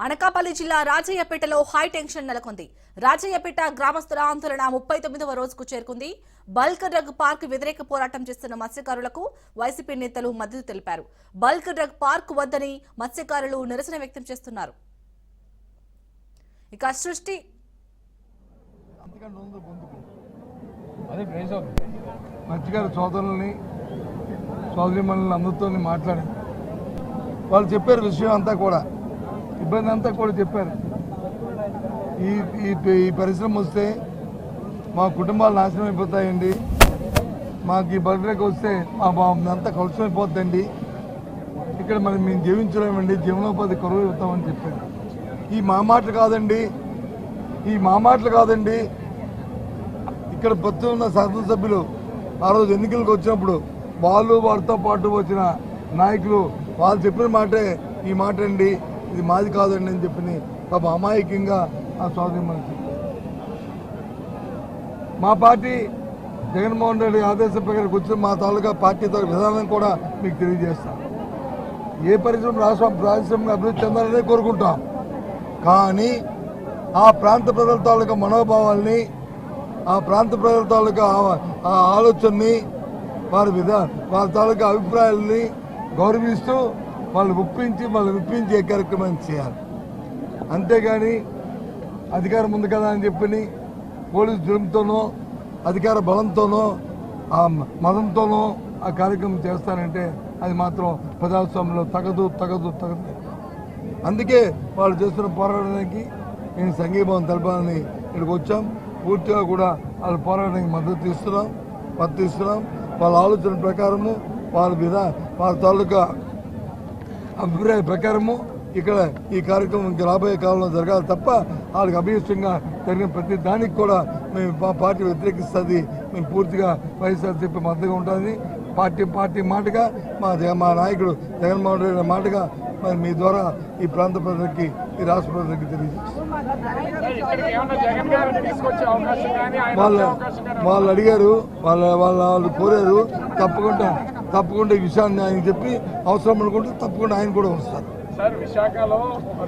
అనకాపల్లి జిల్లా రాజయ్యపేటలో high tension నెలకొంది. రాజయ్యపేట గ్రామస్తుల ఆందోళన 39వ రోజుకు చేరుకుంది. బల్క్ డ్రగ్ పార్క్ వ్యతిరేక పోరాటం చేస్తున్న మత్స్యకారులకు వైసీపీ నేతలు మద్దతు తెలిపారు. బల్క్ డ్రగ్ పార్క్ వద్దని మత్స్యకారులు నిరసన వ్యక్తం చేస్తున్నారు. ఇక సృష్టి మత్స్యకారు సోదరుల్ని సోదరిమణులని అందరితో మాట్లాడి వాళ్ళు చెప్పారు విషయం అంతా కూడా, ఇబ్బంది అంతా కూడా చెప్పారు. ఈ పరిశ్రమ వస్తే మా కుటుంబాలు నాశనం అయిపోతాయండి, మాకు ఈ బర్రెకి వస్తే మా అంతా కలుషమైపోతుందండి, ఇక్కడ మరి మేము జీవించలేమండి, జీవనోపాధి కరువు అవుతామని చెప్పారు. ఈ మా మాటలు కాదండి, ఇక్కడ ప్రతి ఉన్న శాసనసభ్యులు ఆ రోజు ఎన్నికలకు వచ్చినప్పుడు వాళ్ళతో పాటు వచ్చిన నాయకులు వాళ్ళు చెప్పిన మాటే ఈ మాట అండి, ఇది మాది కాదండి అని చెప్పి పాప అమాయకంగా ఆ సోదరి మనకి మా పార్టీ జగన్మోహన్ రెడ్డి ఆదేశం ప్రకారం వచ్చిన మా తాలూకా పార్టీ విధానం కూడా మీకు తెలియజేస్తాం. ఏ పారిశ్రామిక అభివృద్ధి చెందాలనే కోరుకుంటాం, కానీ ఆ ప్రాంత ప్రజల తాలూకా మనోభావాల్ని, ఆ ప్రాంత ప్రజల తాలూకా ఆలోచనని, వారి తాలూకా అభిప్రాయాలని గౌరవిస్తూ వాళ్ళు విప్పించే కార్యక్రమాన్ని చేయాలి. అంతేగాని అధికారం ఉంది కదా అని చెప్పి పోలీసు జులుంతోనో అధికార బలంతోనో ఆ మతంతోనో ఆ కార్యక్రమం చేస్తారంటే అది మాత్రం ప్రజాస్వామ్యంలో తగదు. అందుకే వాళ్ళు చేస్తున్న పోరాటానికి నేను సంఘీభావం తెలపాలని ఇక్కడికి వచ్చాం. పూర్తిగా కూడా వాళ్ళ పోరాటానికి మద్దతు ఇస్తున్నాం. వాళ్ళ ఆలోచన ప్రకారము వాళ్ళ తాలూకా అభిప్రాయ ప్రకారము ఇక్కడ ఈ కార్యక్రమం రాబోయే కాలంలో జరగాలి తప్ప వాళ్ళకి అభీష్టంగా జరిగిన ప్రతి దానికి కూడా మేము మా పార్టీ వ్యతిరేకిస్తుంది. మేము పూర్తిగా వైఎస్ఆర్సీపీ మద్దతుగా ఉంటుంది. పార్టీ మాటగా మా నాయకుడు జగన్మోహన్ రెడ్డి మాటగా మరి మీ ద్వారా ఈ ప్రాంత ప్రజలకి, ఈ రాష్ట్ర ప్రజలకి తెలియజేస్తారు. వాళ్ళు అడిగారు, వాళ్ళు కోరారు. తప్పకుండా ఈ విషయాన్ని ఆయన చెప్పి అవసరం అనుకుంటే తప్పకుండా ఆయన కూడా వస్తారు. సార్, విశాఖలో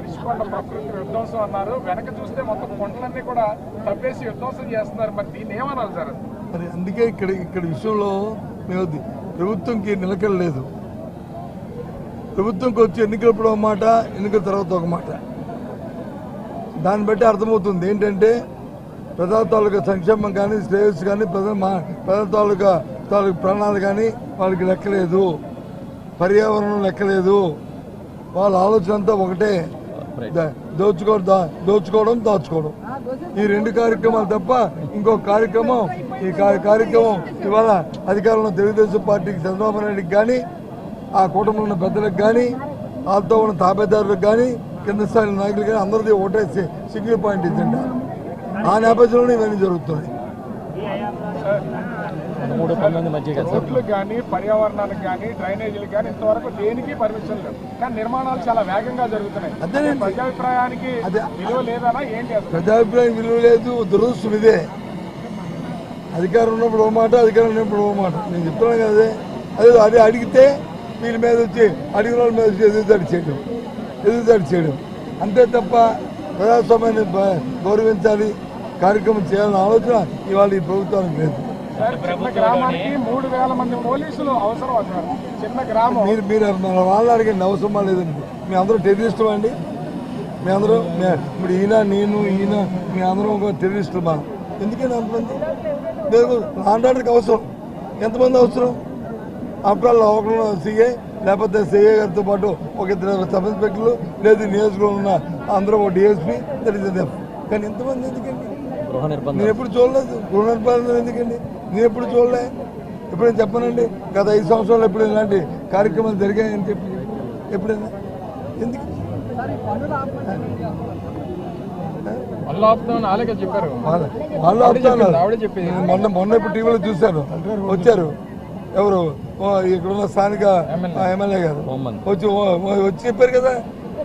రిషికొండ ప్రకృతి విధ్వంసం అన్నారు, వెనక చూస్తే మొత్తం కొండలన్నీ కూడా తప్పేసి విధ్వంసం చేస్తున్నారు. మరి దీన్ని ఏమన్నారు సార్? మరి అందుకే ఇక్కడ విషయంలో మేము ప్రభుత్వంకి నిలకడ లేదు. ప్రభుత్వంకి వచ్చి ఎన్నికలప్పుడు ఒక మాట, ఎన్నికల తర్వాత ఒక మాట. దాన్ని బట్టి అర్థమవుతుంది ఏంటంటే ప్రజల తాలూకా సంక్షేమం కానీ, శ్రేయస్సు కానీ, ప్రజల తాలూకా ప్రాణాలు కానీ వాళ్ళకి లెక్కలేదు, పర్యావరణం లెక్కలేదు. వాళ్ళ ఆలోచన అంతా ఒకటే, దోచుకోవడం దాచుకోవడం. ఈ రెండు కార్యక్రమాలు తప్ప ఇంకొక కార్యక్రమం ఈ కార్యక్రమం ఇవాళ అధికారంలో తెలుగుదేశం పార్టీకి చంద్రబాబు నాయుడికి కానీ, ఆ కూటమిలో ఉన్న పెద్దలకు కానీ, వాళ్ళతో ఉన్న తాబేదారులకు కానీ, కింద స్థాయి నాయకులు కానీ అందరిది ఒకటే సింగిల్ పాయింట్ ఇచ్చింది. ఆ నేపథ్యంలోనే ఇవన్నీ జరుగుతున్నాయి. రోడ్లు కానీ, పర్యావరణానికి కానీ, డ్రైనేజీలకు కానీ ఇంతవరకు దేనికి పర్మిషన్ లేదు, కానీ నిర్మాణాలు చాలా వేగంగా జరుగుతున్నాయి. అదే ప్రజాభిప్రాయానికి విలువ లేదనా ఏంటి? ప్రజాభిప్రాయం విలువ లేదు. దురదృష్టం ఇదే. అధికారం ఉన్నప్పుడు ఓ మాట, అధికారం ఉన్నప్పుడు ఓ మాట. నేను చెప్తున్నాను కదే, అదే అడిగితే వీళ్ళ మీద వచ్చి అడిగిన వాళ్ళ మీద వచ్చి ఎదురుదాడి చేయడం అంతే తప్ప ప్రజాస్వామ్యాన్ని గౌరవించాలి, కార్యక్రమం చేయాలన్న ఆలోచన ఇవాళ ఈ ప్రభుత్వానికి లేదు. చిన్న గ్రామానికి 3000 మంది పోలీసులు అవసరం అవుతారు. చిన్న గ్రామం మీరు వాళ్ళని అడిగండి, అవసరమా లేదండి. మీ అందరూ టెర్రరిస్టులు అండి, మీ అందరూ ఇప్పుడు ఈయన మీ అందరం ఒక టెర్రరిస్టులు. మా ఎందుకని అంతమంది ఆంధ్రాకి అవసరం? ఎంతమంది అవసరం? ఆఫ్టర్ ఒకరు సీఏ లేకపోతే సిఏ గారితో పాటు ఒక 2 సబ్ ఇన్స్పెక్టర్లు, లేదు నియోజకవర్గంలో ఉన్న అందరూ ఒక డిఎస్పీ తెలియదు. కానీ ఎంతమంది ఎందుకండి? నేను ఎప్పుడు చూడలేదు. గృహ నిర్బంధం ఎందుకండి? నేను ఎప్పుడు చూడలే. ఎప్పుడైనా చెప్పనండి గత 5 సంవత్సరాలు ఎప్పుడు ఇలాంటి కార్యక్రమాలు జరిగాయని చెప్పి ఎప్పుడైనా ఎందుకు వాళ్ళు ఆపుతాను. మొన్న ఇప్పుడు టీవీలో చూశాను, వచ్చారు ఎవరు ఇక్కడున్న స్థానిక ఎమ్మెల్యే గారు వచ్చి చెప్పారు కదా,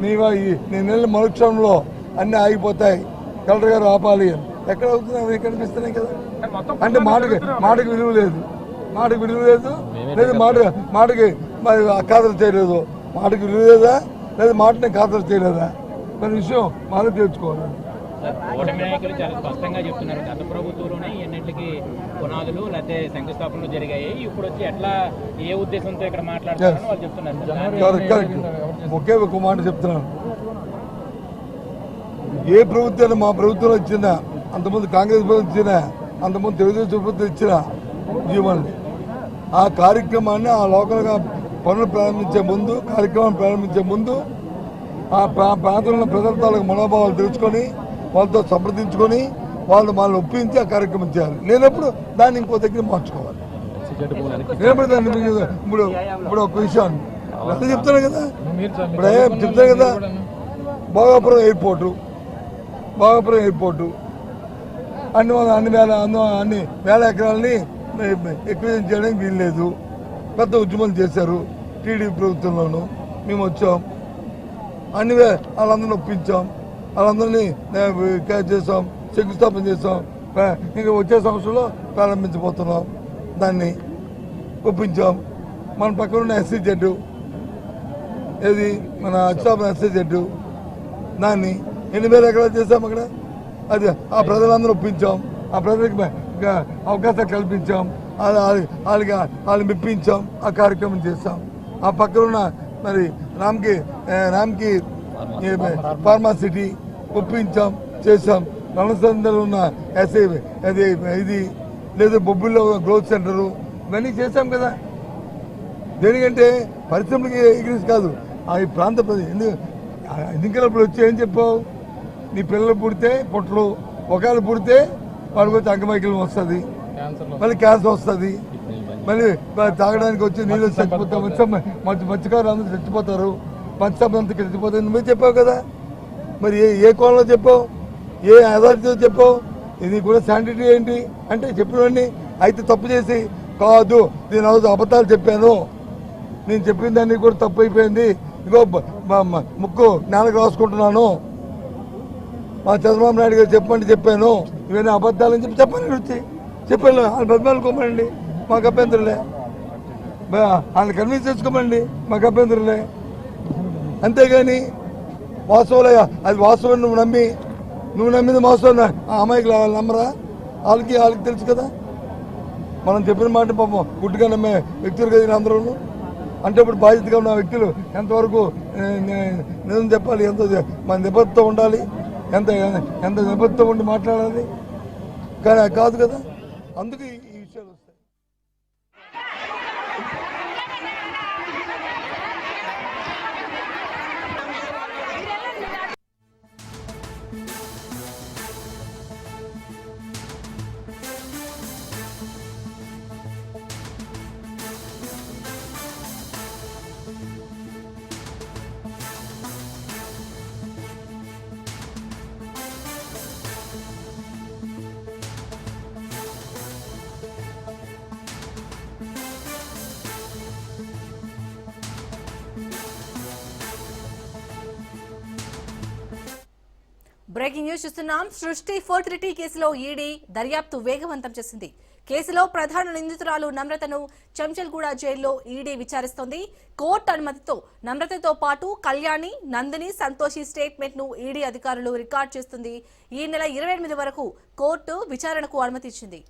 నేను వెళ్ళిన మరుక్షణంలో అన్నీ ఆగిపోతాయి, కలెక్టర్ గారు ఆపాలి అని. ఎక్కడ అవుతుంది? అవి కనిపిస్తున్నాయి కదా. అంటే మాటకు విలువ లేదు, లేదు మాటకి ఖాతరు చేయలేదు. మాటకి విలువ లేదా, లేదు మాటని ఖాతరు చేయలేదా? మన విషయం మనం తెలుసుకోవాలి. కూటమి నాయకులు చాలా స్పష్టంగా చెప్తున్నారు, గత ప్రభుత్వంలోనే ఎన్నింటికి పునాదులు లేకపోతే శంకుస్థాపనలు జరిగాయి, ఇప్పుడు వచ్చి ఎట్లా ఏ ఉద్దేశంతో ఇక్కడ మాట్లాడుతున్నారని వాళ్ళు చెప్తున్నారు. కరెక్ట్. ఒకే ఒక మాట చెప్తున్నాను, ఏ ప్రభుత్వాన్ని మా ప్రభుత్వంలో ఇచ్చినా, అంతకుముందు కాంగ్రెస్ ప్రభుత్వం ఇచ్చినా, అంతకుముందు తెలుగుదేశం ప్రభుత్వం ఇచ్చిన జీవనం ఆ కార్యక్రమాన్ని ఆ లోకల్గా పనులు కార్యక్రమాన్ని ప్రారంభించే ముందు ఆ ప్రాంతంలో ఉన్న ప్రజల తాలూకు మనోభావాలు తెలుసుకొని వాళ్ళతో సంప్రదించుకొని వాళ్ళని ఒప్పించి ఆ కార్యక్రమం చేయాలి. లేనప్పుడు దాన్ని ఇంకో దగ్గర మార్చుకోవాలి. లేనప్పుడు దాన్ని ఇప్పుడు ఒక విషయాన్ని అదే చెప్తాను కదా, ఇప్పుడే చెప్తాను కదా, భోగాపురం ఎయిర్పోర్టు అన్ని వేల ఎకరాలని ఎక్విజిషన్ చేయడానికి వీల్లేదు. పెద్ద ఉద్యమాలు చేశారు టీడీపీ ప్రభుత్వంలోనూ. మేము వచ్చాం, వాళ్ళందరినీ ఒప్పించాం, వాళ్ళందరినీ క్యాచ్ చేసాం, శంకుస్థాపన చేసాం. ఇంకా వచ్చే సంవత్సరంలో ప్రారంభించబోతున్నాం. దాన్ని ఒప్పించాం. మన పక్కన ఉన్న ఎస్సీ జెడ్ ఏది మన అచ్చాపన ఎస్సీ జెడ్ దాన్ని 8,000 ఎకరాలు చేసాం అక్కడ. అది ఆ ప్రజలందరూ ఒప్పించాం, ఆ ప్రజలకి అవకాశాలు కల్పించాం, వాళ్ళని మెప్పించాం, ఆ కార్యక్రమం చేస్తాం. ఆ పక్కన ఉన్న మరి రామ్కి ఫార్మాసిటీ ఒప్పించాం, చేసాం. రణసందలో ఉన్న ఎస్ఐ ఇది లేదా బొబ్బుల్లో గ్రోత్ సెంటరు ఇవన్నీ చేసాం కదా. దేనికంటే పరిశ్రమలకి ఎగ్రీస్ కాదు, ఈ ప్రాంత ఎన్నికలప్పుడు వచ్చి ఏం చెప్పావు, నీ పిల్లలు పుడితే పొట్టలు, ఒకవేళ పుడితే వాడికి వచ్చి అంగమైకల్యం వస్తుంది, మళ్ళీ క్యాన్సర్ వస్తుంది, మళ్ళీ తాగడానికి వచ్చి నీళ్ళు చచ్చిపోతాం, మత్స్యకారులు అందరూ చచ్చిపోతారు, పంచసభ అంతా చచ్చిపోతాయి. నువ్వే చెప్పావు కదా. మరి ఏ కోణంలో చెప్పావు, ఏ అథారిటీతో చెప్పావు, ఇది కూడా శానిటరీ ఏంటి అంటే చెప్పినవన్నీ. అయితే తప్పు చేసి కాదు, నేను అబద్ధాలు చెప్పాను, నేను చెప్పిన దాన్ని కూడా తప్పు అయిపోయింది, ఇగో ముక్కు నేలకు రాసుకుంటున్నాను, మా చంద్రబాబు నాయుడు గారు చెప్పండి చెప్పాను, ఇవన్నీ అబద్ధాలని చెప్పండి వచ్చి చెప్పాను. వాళ్ళు బతిమాలుకోమండి, మాకు అభ్యంతరులే. వాళ్ళని కన్విన్స్ చేసుకోమండి, మాకు అభ్యంతరులే. అంతేగాని వాస్తవాలయ అది వాస్తవం నువ్వు నమ్మింది వాస్తవం. ఆ అమ్మాయికి వాళ్ళు నమ్మరా? వాళ్ళకి తెలుసు కదా. మనం చెప్పిన మాట పాపం గుడ్డుగా నమ్మే వ్యక్తులు కదా అందరూ. అంటే ఇప్పుడు బాధ్యతగా ఉన్న వ్యక్తులు ఎంతవరకు నిజం చెప్పాలి, ఎంత మన నిబద్ధత ఉండాలి, ఎంత నిబద్ధత ఉండి మాట్లాడాలి. కానీ కాదు కదా, అందుకు ఈ విషయాలు వస్తాయి. బ్రేకింగ్ న్యూస్ చూస్తున్నాం. సృష్టి ఫర్టిలిటీ కేసులో ఈడీ దర్యాప్తు వేగవంతం చేసింది. కేసులో ప్రధాన నిందితురాలు నమ్రతను చెంచల్గూడ జైల్లో ఈడీ విచారిస్తోంది. కోర్టు అనుమతితో నమ్రతతో పాటు కళ్యాణి, నందిని, సంతోషి స్టేట్మెంట్ ను ఈడీ అధికారులు రికార్డు చేస్తుంది. ఈ నెల 28 వరకు కోర్టు విచారణకు అనుమతి ఇచ్చింది.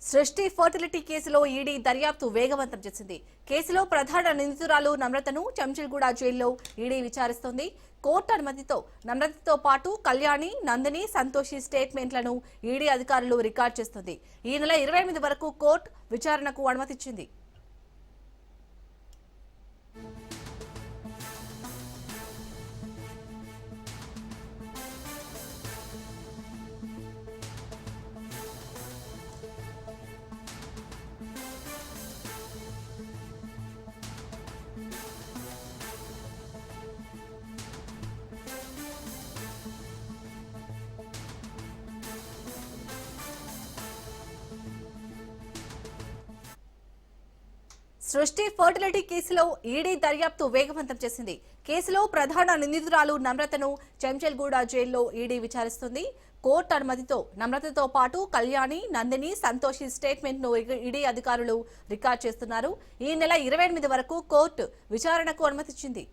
సృష్టి ఫర్టిలిటీ కేసులో ఈడీ దర్యాప్తు వేగవంతం చేసింది. కేసులో ప్రధాన నిందితురాలు నమ్రతను చెంచల్గూడ జైల్లో ఈడీ విచారిస్తోంది. కోర్టు అనుమతితో నమ్రతతో పాటు కళ్యాణి, నందిని, సంతోషి స్టేట్మెంట్లను ఈడీ అధికారులు రికార్డు చేస్తుంది. ఈ నెల 28 వరకు కోర్టు విచారణకు అనుమతిచ్చింది. సృష్టి ఫర్టిలిటీ కేసులో ఈడీ దర్యాప్తు వేగవంతం చేసింది. కేసులో ప్రధాన నిందితురాలు నమ్రతను చెంచల్గూడ జైల్లో ఈడీ విచారిస్తుంది. కోర్టు అనుమతితో నమ్రతతో పాటు కళ్యాణి, నందిని, సంతోషి స్టేట్మెంట్ ను ఈడీ అధికారులు రికార్డ్ చేస్తున్నారు. ఈ నెల 28 వరకు కోర్టు విచారణకు అనుమతిచ్చింది.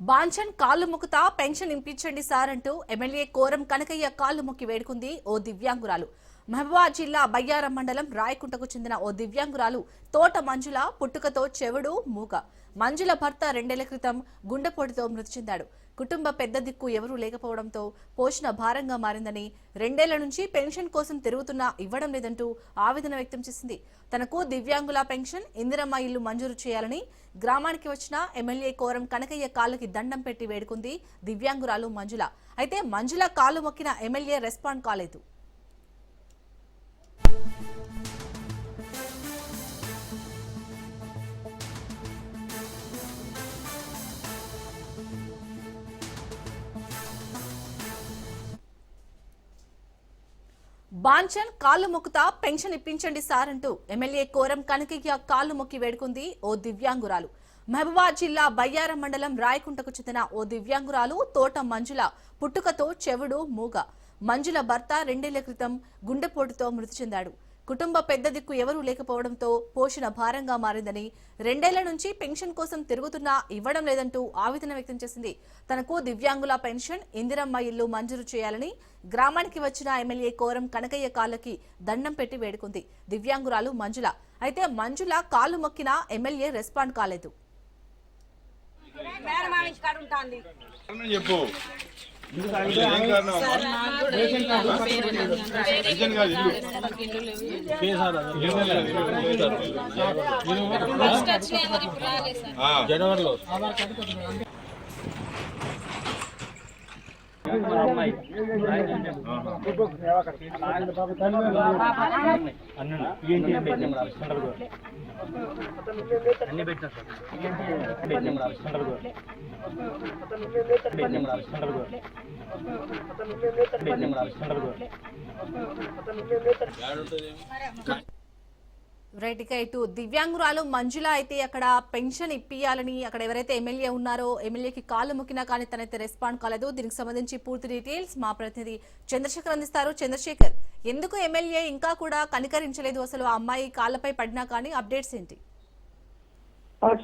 బాంఛన్ కాళ్లు మొక్కుతా పెన్షన్ ఇంపించండి సార్ అంటూ ఎమ్మెల్యే కోరం కనకయ్య కాళ్లు మొక్కి వేడుకుంది ఓ దివ్యాంగురాలు. మహబూబాబాద్ జిల్లా బయ్యారం మండలం రాయకుంటకు చెందిన ఓ దివ్యాంగురాలు తోట మంజుల పుట్టుకతో చెవుడు మూగ. మంజుల భర్త 2 ఏళ్ల క్రితం గుండెపోటుతో మృతి చెందాడు. కుటుంబ పెద్ద దిక్కు ఎవరూ లేకపోవడంతో పోషణ భారంగా మారిందని, 2 ఏళ్ల నుంచి పెన్షన్ కోసం తిరుగుతున్నా ఇవ్వడం లేదంటూ ఆవేదన వ్యక్తం చేసింది. తనకు దివ్యాంగుల పెన్షన్, ఇందిరమ్మ ఇల్లు మంజూరు చేయాలని గ్రామానికి వచ్చిన ఎమ్మెల్యే కోరం కనకయ్య కాళ్ళకి దండం పెట్టి వేడుకుంది దివ్యాంగురాలు మంజుల. అయితే మంజుల కాళ్లు మొక్కిన ఎమ్మెల్యే రెస్పాండ్ కాలేదు. బాంఛన్ కాళ్లు మొక్కుతా పెన్షన్ ఇప్పించండి సార్ అంటూ ఎమ్మెల్యే కోరం కనకయ్య కాళ్లు మొక్కి వేడుకుంది ఓ దివ్యాంగురాలు. మహబూబాబాద్ జిల్లా బయ్యారం మండలం రాయకుంటకు చెందిన ఓ దివ్యాంగురాలు తోట మంజుల పుట్టుకతో చెవుడు మూగ. మంజుల భర్త 2 ఏళ్ల క్రితం గుండెపోటుతో మృతి చెందాడు. కుటుంబ పెద్ద దిక్కు ఎవరూ లేకపోవడంతో పోషణ భారంగా మారిందని, 2 ఏళ్ల నుంచి పెన్షన్ కోసం తిరుగుతున్నా ఇవ్వడం లేదంటూ ఆవేదన వ్యక్తం చేసింది. తనకు దివ్యాంగుల పెన్షన్, ఇందిరమ్మ ఇల్లు మంజూరు చేయాలని గ్రామానికి వచ్చిన ఎమ్మెల్యే కోరం కనకయ్య కాళ్ళకి దండం పెట్టి వేడుకుంది దివ్యాంగురాలు మంజుల. అయితే మంజుల కాళ్లు మొక్కిన ఎమ్మెల్యే రెస్పాండ్ కాలేదు. జనవరిలో అన్ని పెట్టినా రైట్. ఇక ఇటు దివ్యాంగురాలు మంజుల అయితే అక్కడ పెన్షన్ ఇప్పియాలని అక్కడ ఎవరైతే ఎమ్మెల్యే ఉన్నారో ఎమ్మెల్యేకి కాళ్ళు మొక్కినా కానీ తనైతే రెస్పాండ్ కాలేదు. దీనికి సంబంధించి పూర్తి డీటెయిల్స్ మా ప్రతినిధి చంద్రశేఖర్ అందిస్తారు. చంద్రశేఖర్, ఎందుకు ఎమ్మెల్యే ఇంకా కూడా కనికరించలేదు? అసలు ఆ అమ్మాయి కాళ్ళపై పడినా కానీ అప్డేట్స్ ఏంటి?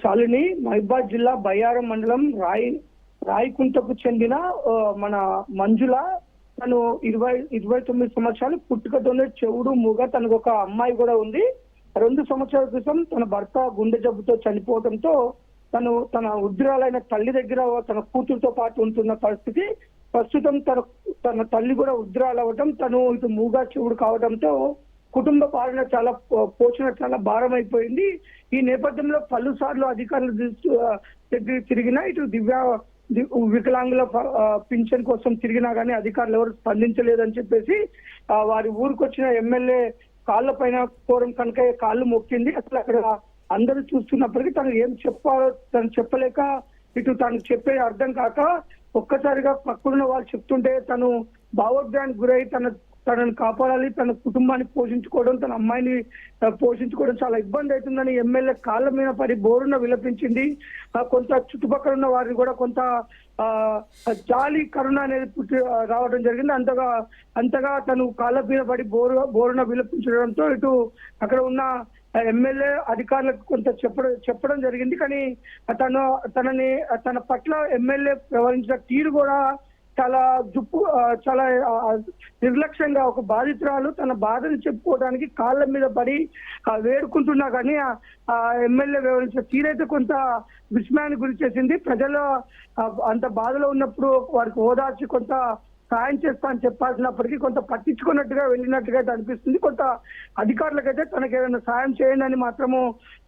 శాలిని, మహబూబాబాద్ జిల్లా బయ్యారం మండలం రాయకుంటకు చెందిన మన మంజుల, తను 29 సంవత్సరాలు, పుట్టుకతోనే చెవుడు మూగ. తనకు ఒక అమ్మాయి కూడా ఉంది. 2 సంవత్సరాల క్రితం తన భర్త గుండె జబ్బుతో చనిపోవడంతో తను తన వృద్ధురాలైన తల్లి దగ్గర తన కూతురుతో పాటు ఉంటున్న పరిస్థితి. ప్రస్తుతం తన తల్లి కూడా వృద్ధురాలు అవ్వడం, తను ఇటు మూగా చెవుడు కావడంతో కుటుంబ పాలన పోషణ చాలా భారం అయిపోయింది. ఈ నేపథ్యంలో పలుసార్లు అధికారుల దగ్గర తిరిగినా, ఇటు వికలాంగుల పింఛన్ కోసం తిరిగినా గానీ అధికారులు ఎవరు స్పందించలేదని చెప్పేసి వారి ఊరికి వచ్చిన ఎమ్మెల్యే కాళ్ళ పైన కోరం కనకయ్య కాళ్ళు మొక్కింది. అసలు అక్కడ అందరూ చూస్తున్నప్పటికీ తను ఏం చెప్పాలో తను చెప్పలేక, ఇటు తను చెప్పేది అర్థం కాక ఒక్కసారిగా పక్కనున్న వాళ్ళు చెప్తుంటే తను భావోద్వేగానికి గురై తనను కాపాడాలి, తన కుటుంబాన్ని పోషించుకోవడం, తన అమ్మాయిని పోషించుకోవడం చాలా ఇబ్బంది అవుతుందని ఎమ్మెల్యే కాళ్ళ మీద పడి బోరున విలపించింది. కొంత చుట్టుపక్కల ఉన్న వారిని కూడా కొంత జాలి, కరుణ అనేది రావడం జరిగింది. అంతగా తను కాళ్ళ మీద పడి బోరున విలపించడంతో ఇటు అక్కడ ఉన్న ఎమ్మెల్యే అధికారులకు కొంత చెప్పడం జరిగింది. కానీ తన పట్ల ఎమ్మెల్యే వ్యవహరించిన తీరు కూడా చాలా నిర్లక్ష్యంగా, ఒక బాధితురాలు తన బాధను చెప్పుకోవడానికి కాళ్ళ మీద పడి వేడుకుంటున్నా కానీ ఆ ఎమ్మెల్యే వ్యవహరించిన తీరైతే కొంత విస్మయానికి గురి చేసింది. ప్రజలు అంత బాధలో ఉన్నప్పుడు వారికి ఓదార్చి కొంత సాయం చేస్తా అని చెప్పాల్సినప్పటికీ కొంత పట్టించుకున్నట్టుగా వెళ్ళినట్టుగా అనిపిస్తుంది. కొంత అధికారులకైతే తనకు ఏదైనా సాయం చేయండి అని మాత్రము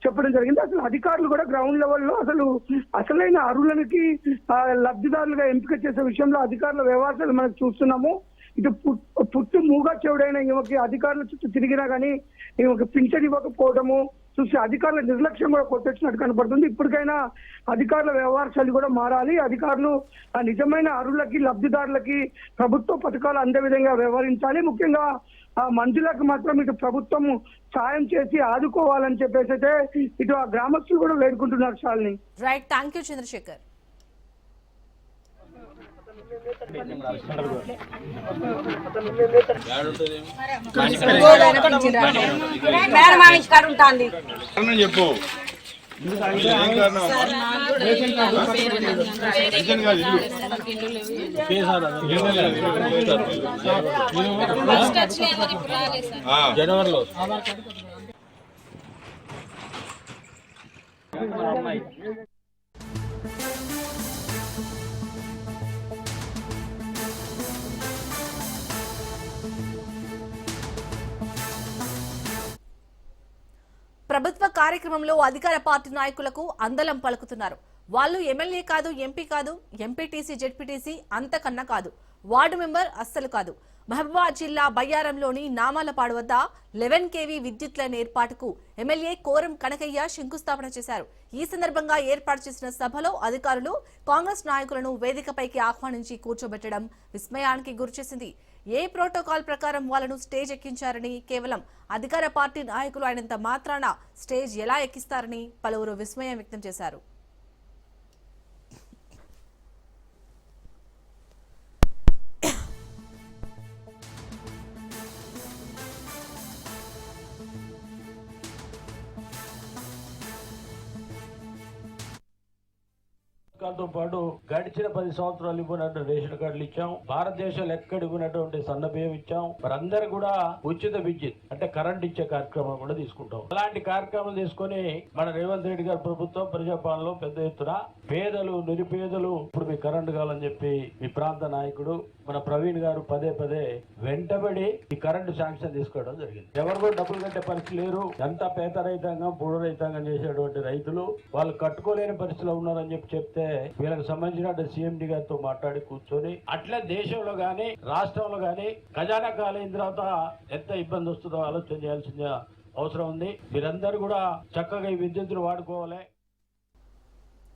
చెప్పడం జరిగింది. అసలు అధికారులు కూడా గ్రౌండ్ లెవెల్లో అసలైన అర్హులకి లబ్ధిదారులుగా ఎంపిక చేసే విషయంలో అధికారుల వ్యవహారాలు మనం చూస్తున్నాము. ఇటు పుట్టు మూగా చెవుడైన ఈమెకి అధికారుల చుట్టూ తిరిగినా కానీ ఈమెకి పింఛన్ ఇవ్వకపోవడము చూసి అధికారుల నిర్లక్ష్యం కూడా కొట్టొచ్చినట్టు కనపడుతుంది. ఇప్పటికైనా అధికారుల వ్యవహారాలు కూడా మారాలి. అధికారులు నిజమైన అర్హులకి లబ్ధిదారులకి ప్రభుత్వ పథకాలు అందే విధంగా వ్యవహరించాలి. ముఖ్యంగా ఆ మంజులకు మాత్రం ఇటు ప్రభుత్వం సాయం చేసి ఆదుకోవాలని చెప్పేసి అయితే ఇటు ఆ గ్రామస్తులు కూడా వేడుకుంటున్నారు. Shalini. Right, thank you Chandrashekhar. చెప్పు జనవరిలో ప్రభుత్వ కార్యక్రమంలో అధికార పార్టీ నాయకులకు అందలం పలుకుతున్నారు. వాళ్ళు ఎమ్మెల్యే కాదు, ఎంపీ కాదు, ఎంపీటీసీ, జెడ్పీటీసీ అంతకన్నా కాదు, వార్డు మెంబర్ అస్సలు కాదు. మహబూబాబాద్ జిల్లా బయ్యారంలోని నామాలపాడు వద్ద 11 kV విద్యుత్ లైన్ ఏర్పాటుకు ఎమ్మెల్యే కోరం కనకయ్య శంకుస్థాపన చేశారు. ఈ సందర్భంగా ఏర్పాటు చేసిన సభలో అధికారులు కాంగ్రెస్ నాయకులను వేదికపైకి ఆహ్వానించి కూర్చోబెట్టడం విస్మయానికి గురిచేసింది. ఏ ప్రోటోకాల్ ప్రకారం వాళ్ళను స్టేజ్ ఎక్కించారని, కేవలం అధికార పార్టీ నాయకులు అయినంత మాత్రాన స్టేజ్ ఎలా ఎక్కిస్తారని పలువురు విస్మయం వ్యక్తం చేశారు. తో పాటు గడిచిన 10 సంవత్సరాలు ఇవ్వనట్టు రేషన్ కార్డులు ఇచ్చాం. భారతదేశంలో ఎక్కడ ఇవ్వనటువంటి సన్న బియ్యం ఇచ్చాం. మరి అందరు కూడా ఉచిత విద్యుత్ అంటే కరెంట్ ఇచ్చే కార్యక్రమం కూడా తీసుకుంటాం. అలాంటి కార్యక్రమాలు తీసుకుని మన రేవంత్ రెడ్డి గారి ప్రభుత్వం ప్రజాపాలనలో పెద్ద ఎత్తున పేదలు, నిరుపేదలు ఇప్పుడు మీ కరెంట్ కావాలని చెప్పి మీ ప్రాంత నాయకుడు మన ప్రవీణ్ గారు పదే వెంటబడి ఈ కరెంటు శాంక్షన్ తీసుకోవడం జరిగింది. ఎవరు కూడా డబ్బులు కట్టే పరిస్థితి లేరు. ఎంత పేద రైతాంగం, పూడ రైతాంగం చేసేటువంటి రైతులు వాళ్ళు కట్టుకోలేని పరిస్థితిలో ఉన్నారని చెప్తే వీళ్ళకి సంబంధించిన సిఎండి గారితో మాట్లాడి కూర్చొని అట్లా దేశంలో గాని రాష్ట్రంలో గాని ఖజానా కాలైన తర్వాత ఎంత ఇబ్బంది వస్తుందో ఆలోచన చేయాల్సిన అవసరం ఉంది. మీరందరూ కూడా చక్కగా ఈ విద్యుత్తును వాడుకోవాలి.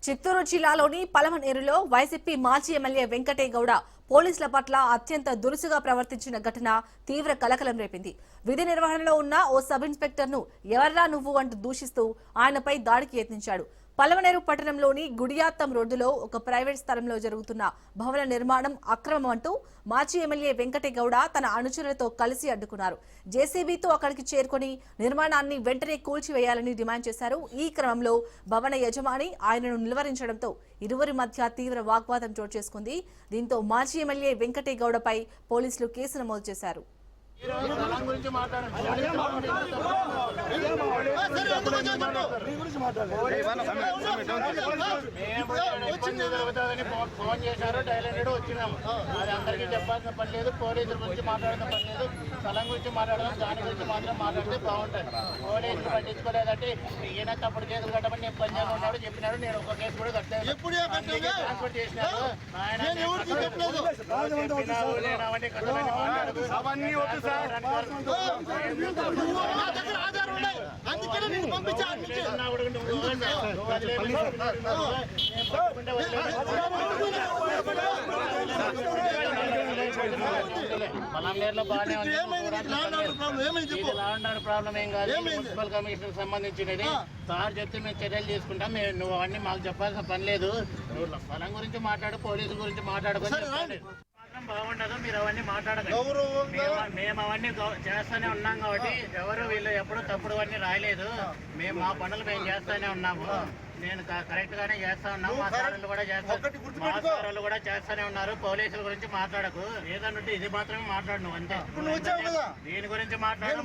చిత్తూరు జిల్లాలోని పలమనేరులో వైసీపీ మాజీ ఎమ్మెల్యే వెంకటే గౌడ పోలీసుల పట్ల అత్యంత దురుసుగా ప్రవర్తించిన ఘటన తీవ్ర కలకలం రేపింది. విధి నిర్వహణలో ఉన్న ఓ సబ్ ఇన్స్పెక్టర్ ను ఎవర్రా నువ్వు అంటూ దూషిస్తూ ఆయనపై దాడికి యత్నించాడు. పలమనేరు పట్టణంలోని గుడియాత్తం రోడ్డులో ఒక ప్రైవేట్ స్థలంలో జరుగుతున్న భవన నిర్మాణం అక్రమం అంటూ మాజీ ఎమ్మెల్యే వెంకటే గౌడ తన అనుచరులతో కలిసి అడ్డుకున్నారు. జేసీబీతో అక్కడికి చేరుకుని నిర్మాణాన్ని వెంటనే కూల్చివేయాలని డిమాండ్ చేశారు. ఈ క్రమంలో భవన యజమాని ఆయనను నిలువరించడంతో ఇరువురి మధ్య తీవ్ర వాగ్వాదం చోటు చేసుకుంది. దీంతో మాజీ ఎమ్మెల్యే వెంకటే గౌడపై పోలీసులు కేసు నమోదు చేశారు. ఫోన్ చేశారు, డైలెండెడ్ వచ్చినాము. అది అందరికీ చెప్పాల్సిన పని లేదు. పోలీసుల గురించి మాట్లాడిన పని లేదు. స్థలం గురించి మాట్లాడదాం, దాని గురించి మాత్రం మాట్లాడితే బాగుంటుంది. పోలీసులు పట్టించుకోలేదంటే ఈయన తప్పుడు కేసులు కట్టమని నేను పంజాబ్ ఉన్నాడు చెప్పినాడు. నేను ఒక కేసు కూడా కట్టలేదు. ట్రాన్స్ఫర్ చేసినారు. ఆయన పలాంనేరులో బాగానే ఉంది. ప్రాబ్లం ఏం కాదు. మున్సిపల్ కమిషనర్ సంబంధించినది. సార్ చెప్తే మేము చర్యలు తీసుకుంటాం. నువ్వు అవన్నీ మాకు చెప్పాల్సిన పని లేదు. పొలం గురించి మాట్లాడు, పోలీసుల గురించి మాట్లాడుకొని బాగుండదు, మీరు అవన్నీ మాట్లాడగలరు. మేము అవన్నీ చేస్తూనే ఉన్నాం కాబట్టి ఎవరు వీళ్ళు ఎప్పుడు తప్పుడు అన్నీ రాయలేదు. మేము మా పనులు మేము చేస్తూనే ఉన్నాము. నేను కరెక్ట్ గానే చేస్తా ఉన్నాము. మా సార్లు కూడా చేస్తూనే ఉన్నారు. పోలీసుల గురించి మాట్లాడకు, ఏదన్నంటే ఇది మాత్రమే మాట్లాడు నువ్వు అంతే. దీని గురించి మాట్లాడు.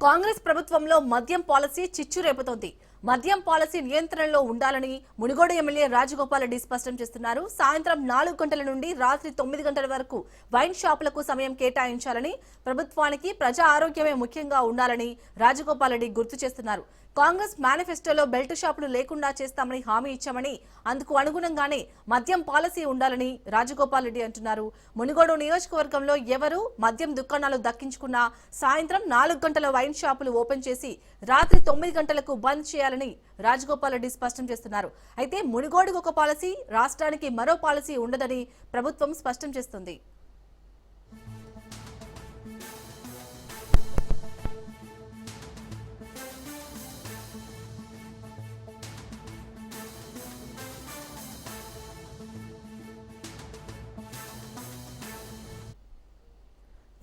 కాంగ్రెస్ ప్రభుత్వంలో మద్యం పాలసీ చిచ్చు రేపుతోంది. మద్యం పాలసీ నియంత్రణలో ఉండాలని మునుగోడు ఎమ్మెల్యే రాజగోపాల్ రెడ్డి స్పష్టం చేస్తున్నారు. సాయంత్రం 4 గంటల నుండి రాత్రి 9 గంటల వరకు వైన్ షాపులకు సమయం కేటాయించాలని, ప్రభుత్వానికి ప్రజా ఆరోగ్యమే ముఖ్యంగా ఉండాలని రాజగోపాల్ రెడ్డి గుర్తు చేస్తున్నారు. కాంగ్రెస్ మేనిఫెస్టోలో బెల్ట్ షాపులు లేకుండా చేస్తామని హామీ ఇచ్చామని, అందుకు అనుగుణంగానే మద్యం పాలసీ ఉండాలని రాజగోపాల్ రెడ్డి అంటున్నారు. మునుగోడు నియోజకవర్గంలో ఎవరు మద్యం దుకాణాలు దక్కించుకున్నా సాయంత్రం 4 గంటల వైన్ షాపులు ఓపెన్ చేసి రాత్రి 9 గంటలకు బంద్ చేయాలని రాజగోపాల్ రెడ్డి స్పష్టం చేస్తున్నారు. అయితే మునుగోడుకు ఒక పాలసీ, రాష్ట్రానికి మరో పాలసీ ఉండదని ప్రభుత్వం స్పష్టం చేస్తుంది.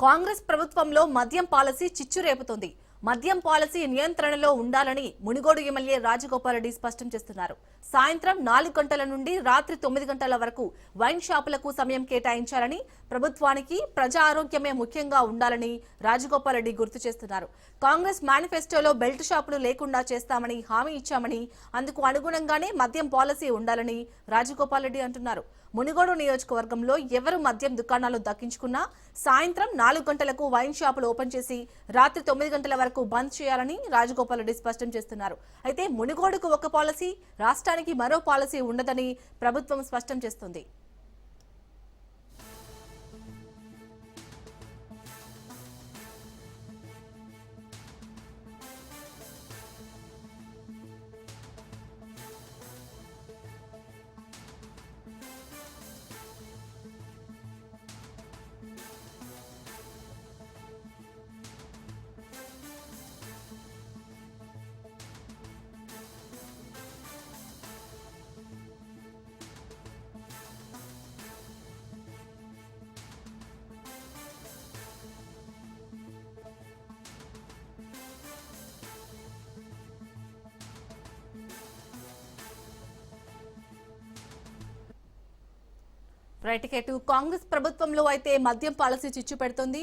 కాంగ్రెస్ ప్రభుత్వంలో మద్యం పాలసీ చిచ్చు రేపుతోంది. మద్యం పాలసీ నియంత్రణలో ఉండాలని మునుగోడు ఎమ్మెల్యే రాజగోపాల్ రెడ్డి స్పష్టం చేస్తున్నారు. సాయంత్రం 4 గంటల నుండి రాత్రి 9 గంటల వరకు వైన్ షాపులకు సమయం కేటాయించాలని, ప్రభుత్వానికి ప్రజా ఆరోగ్యమే ముఖ్యంగా ఉండాలని రాజగోపాల్ రెడ్డి గుర్తు చేస్తున్నారు. కాంగ్రెస్ మేనిఫెస్టోలో బెల్ట్ షాపులు లేకుండా చేస్తామని హామీ ఇచ్చామని, అందుకు అనుగుణంగానే మద్యం పాలసీ ఉండాలని రాజగోపాల్ రెడ్డి అంటున్నారు. మునుగోడు నియోజకవర్గంలో ఎవరు మద్యం దుకాణాలు దక్కించుకున్నా సాయంత్రం 4 గంటలకు వైన్ షాపులు ఓపెన్ చేసి రాత్రి 9 గంటల వరకు బంద్ చేయాలని రాజగోపాల్ రెడ్డి స్పష్టం చేస్తున్నారు. అయితే మునుగోడుకు ఒక పాలసీ, రాష్ట్రానికి మరో పాలసీ ఉండదని ప్రభుత్వం స్పష్టం చేస్తుంది. రైట్, ఇక కాంగ్రెస్ ప్రభుత్వంలో అయితే మద్యం పాలసీ చిచ్చు పెడుతుంది.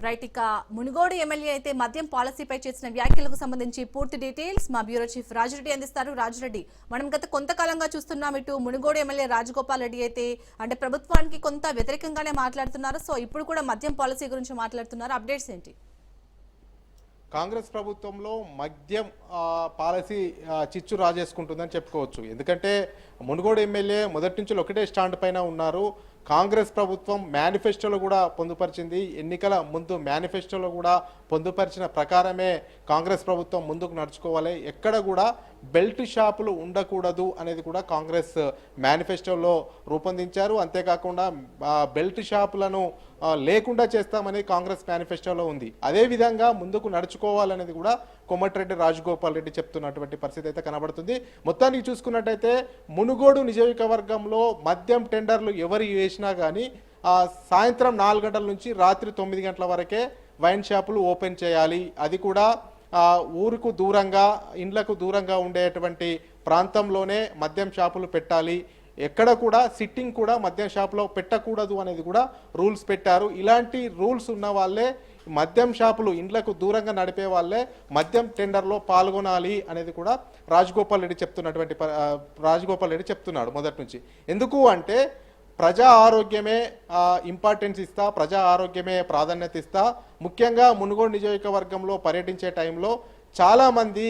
రైట్, ఇక మునుగోడు ఎమ్మెల్యే అయితే మద్యం పాలసీపై చేసిన వ్యాఖ్యలకు సంబంధించి పూర్తి డీటెయిల్స్ మా బ్యూరో చీఫ్ రాజురెడ్డి అందిస్తారు. రాజురెడ్డి, మనం గత కొంతకాలంగా చూస్తున్నాం, ఇటు మునుగోడు ఎమ్మెల్యే రాజగోపాల్ రెడ్డి అయితే అంటే ప్రభుత్వానికి కొంత వ్యతిరేకంగానే మాట్లాడుతున్నారు. సో ఇప్పుడు కూడా మద్యం పాలసీ గురించి మాట్లాడుతున్నారు. అప్డేట్స్ ఏంటి? కాంగ్రెస్ ప్రభుత్వంలో మద్యం పాలసీ చిచ్చు రాజేసుకుంటుందని చెప్పుకోవచ్చు. ఎందుకంటే మునుగోడు ఎమ్మెల్యే మొదటి నుంచి ఒకటే స్టాండ్ పైన ఉన్నారు. కాంగ్రెస్ ప్రభుత్వం మేనిఫెస్టోలో కూడా పొందుపరిచింది, ఎన్నికల ముందు మేనిఫెస్టోలో కూడా పొందుపరిచిన ప్రకారమే కాంగ్రెస్ ప్రభుత్వం ముందుకు నడుచుకోవాలి, ఎక్కడ కూడా బెల్ట్ షాపులు ఉండకూడదు అనేది కూడా కాంగ్రెస్ మేనిఫెస్టోలో రూపొందించారు. అంతేకాకుండా బెల్ట్ షాపులను లేకుండా చేస్తామని కాంగ్రెస్ మేనిఫెస్టోలో ఉంది. అదేవిధంగా ముందుకు నడుచుకోవాలనేది కూడా కోమటిరెడ్డి రాజగోపాల్ రెడ్డి చెప్తున్నటువంటి పరిస్థితి అయితే కనబడుతుంది. మొత్తానికి చూసుకున్నట్టయితే మునుగోడు నియోజకవర్గంలో మద్యం టెండర్లు ఎవరు వేసినా కానీ సాయంత్రం 4 గంటల నుంచి రాత్రి 9 గంటల వరకే వైన్ షాపులు ఓపెన్ చేయాలి. అది కూడా ఊరుకు దూరంగా, ఇండ్లకు దూరంగా ఉండేటువంటి ప్రాంతంలోనే మద్యం షాపులు పెట్టాలి. ఎక్కడ కూడా సిట్టింగ్ కూడా మద్యం షాపులో పెట్టకూడదు అనేది కూడా రూల్స్ పెట్టారు. ఇలాంటి రూల్స్ ఉన్న వాళ్ళే మద్యం షాపులు ఇండ్లకు దూరంగా నడిపే వాళ్ళే మద్యం టెండర్లో పాల్గొనాలి అనేది కూడా రాజగోపాల్ రెడ్డి చెప్తున్నాడు మొదటి నుంచి. ఎందుకు అంటే ప్రజా ఆరోగ్యమే ఇంపార్టెన్స్ ఇస్తా, ప్రజా ఆరోగ్యమే ప్రాధాన్యత ఇస్తా. ముఖ్యంగా మునుగోడు నియోజకవర్గంలో పర్యటించే టైంలో చాలామంది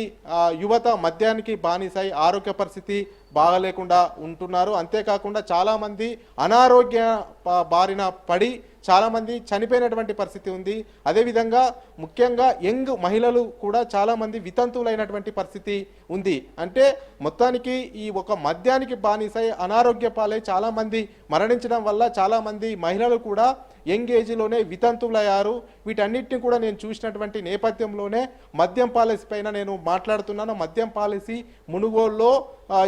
యువత మద్యానికి బానిసై ఆరోగ్య పరిస్థితి బాగలేకుండా ఉంటున్నారు. అంతేకాకుండా చాలామంది అనారోగ్య బారిన పడి చాలామంది చనిపోయినటువంటి పరిస్థితి ఉంది. అదేవిధంగా ముఖ్యంగా యంగ్ మహిళలు కూడా చాలామంది వితంతువులైనటువంటి పరిస్థితి ఉంది. అంటే మొత్తానికి ఈ ఒక మద్యానికి బానిసై అనారోగ్య పాలై చాలామంది మరణించడం వల్ల చాలామంది మహిళలు కూడా యంగ్ ఏజ్లోనే వితంతువులయ్యారు. వీటన్నిటిని కూడా నేను చూసినటువంటి నేపథ్యంలోనే మద్యం పాలసీ పైన నేను మాట్లాడుతున్నాను. మద్యం పాలసీ మునుగోడులో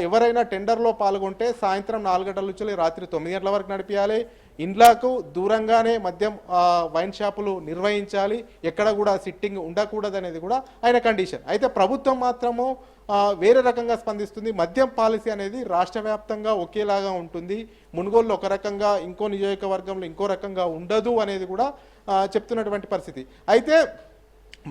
ఎవరైనా టెండర్లో పాల్గొంటే సాయంత్రం 4 గంటల నుంచి రాత్రి 9 గంటల వరకు నడిపించాలి. ఇండ్లకు దూరంగానే మద్యం వైన్ షాపులు నిర్వహించాలి, ఎక్కడ కూడా సిట్టింగ్ ఉండకూడదు అనేది కూడా ఆయన కండిషన్. అయితే ప్రభుత్వం మాత్రము వేరే రకంగా స్పందిస్తుంది. మద్యం పాలసీ అనేది రాష్ట్ర వ్యాప్తంగా ఒకేలాగా ఉంటుంది. మునుగోడులో ఒక రకంగా, ఇంకో నియోజకవర్గంలో ఇంకో రకంగా ఉండదు అనేది కూడా చెప్తున్నటువంటి పరిస్థితి. అయితే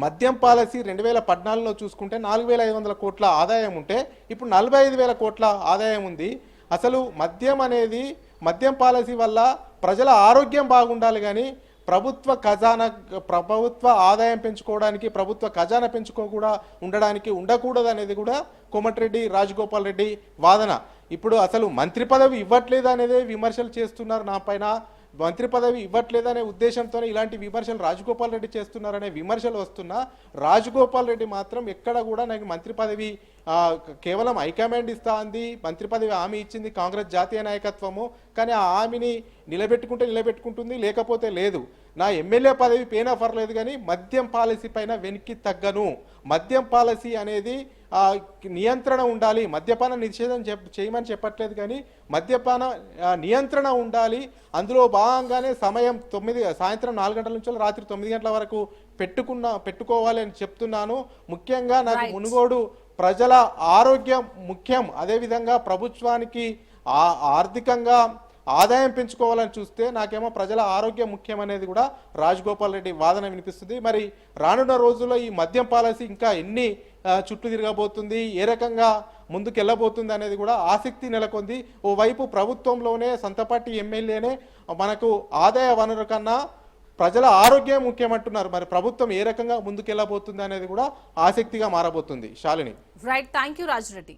మద్యం పాలసీ 2014లో చూసుకుంటే 4,500 కోట్ల ఆదాయం ఉంటే ఇప్పుడు 45,000 కోట్ల ఆదాయం ఉంది. అసలు మద్యం పాలసీ వల్ల ప్రజల ఆరోగ్యం బాగుండాలి కానీ ప్రభుత్వ ఆదాయం పెంచుకోవడానికి, ప్రభుత్వ ఖజానా పెంచుకోకుండా ఉండకూడదు అనేది కూడా కోమటిరెడ్డి రాజగోపాల్ రెడ్డి వాదన. ఇప్పుడు అసలు మంత్రి పదవి ఇవ్వట్లేదు అనేది విమర్శలు చేస్తున్నారు నా పైన. మంత్రి పదవి ఇవ్వట్లేదనే ఉద్దేశంతోనే ఇలాంటి విమర్శలు రాజగోపాల్ రెడ్డి చేస్తున్నారనే విమర్శలు వస్తున్నా రాజగోపాల్ రెడ్డి మాత్రం ఎక్కడ కూడా నాకు మంత్రి పదవి కేవలం హైకమాండ్ ఇస్తా అంది, మంత్రి పదవి హామీ ఇచ్చింది కాంగ్రెస్ జాతీయ నాయకత్వము. కానీ ఆ హామీని నిలబెట్టుకుంటుంది, లేకపోతే లేదు. నా ఎమ్మెల్యే పదవి పైన పర్లేదు కానీ మద్యం పాలసీ పైన వెనక్కి తగ్గను. మద్యం పాలసీ అనేది నియంత్రణ ఉండాలి. మద్యపాన నిషేధం చేయమని చెప్పట్లేదు కానీ మద్యపాన నియంత్రణ ఉండాలి. అందులో భాగంగానే సాయంత్రం 4 గంటల నుంచి రాత్రి 9 గంటల వరకు పెట్టుకోవాలి అని చెప్తున్నాను. ముఖ్యంగా నాకు మునుగోడు ప్రజల ఆరోగ్యం ముఖ్యం. అదేవిధంగా ప్రభుత్వానికి ఆర్థికంగా ఆదాయం పెంచుకోవాలని చూస్తే నాకేమో ప్రజల ఆరోగ్యం ముఖ్యం అనేది కూడా రాజగోపాల్ రెడ్డి వాదన వినిపిస్తుంది. మరి రానున్న రోజుల్లో ఈ మద్యం పాలసీ ఇంకా ఎన్ని చుట్టూ తిరగబోతుంది, ఏ రకంగా ముందుకెళ్ళబోతుంది అనేది కూడా ఆసక్తి నెలకొంది. ఓవైపు ప్రభుత్వంలోనే సొంత పార్టీ ఎమ్మెల్యేనే మనకు ఆదాయ వనరు కన్నా ప్రజల ఆరోగ్యం ముఖ్యమంటున్నారు. మరి ప్రభుత్వం ఏ రకంగా ముందుకెళ్ళబోతుంది అనేది కూడా ఆసక్తిగా మారబోతుంది. Shalini. Right, thank you Raja Reddy.